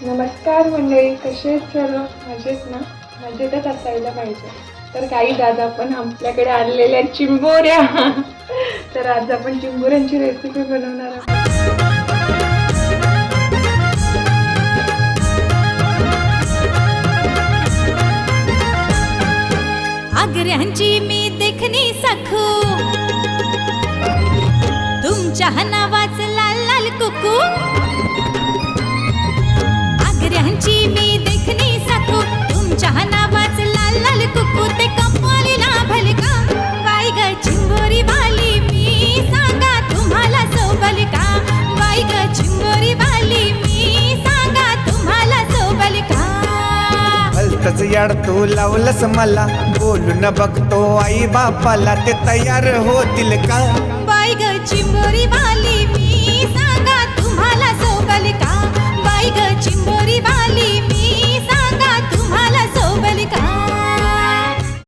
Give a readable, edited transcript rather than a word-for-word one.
नमस्कार मंडळी, कसे आहेत सर्व? मजेत ना? मजेतच असायला पाहिजे. तर काही आज आपण आपल्याकडे आणलेल्या चिंबोऱ्या तर आज आपण चिंबोऱ्यांची रेसिपी बनवणार आहोत. आग्र्यांची मी देखणी सखू, तुमच्या नावाच लाल लाल कुकू. आग्र्यांची मी देखणी सखू, तुमच्या नावाच लाल लाल कुकू. ते कपालीला भलका बाई ग चिंबोरी वाली, मी सांगा तुम्हाला सोबल का. बाई ग चिंबोरी वाली, मी सांगा तुम्हाला सोबल का. भलतच याड तू लावलंस मला, बोलून बघतो आई बापाला, ते तयार होतील का. बाई ग चिंबोरी वाली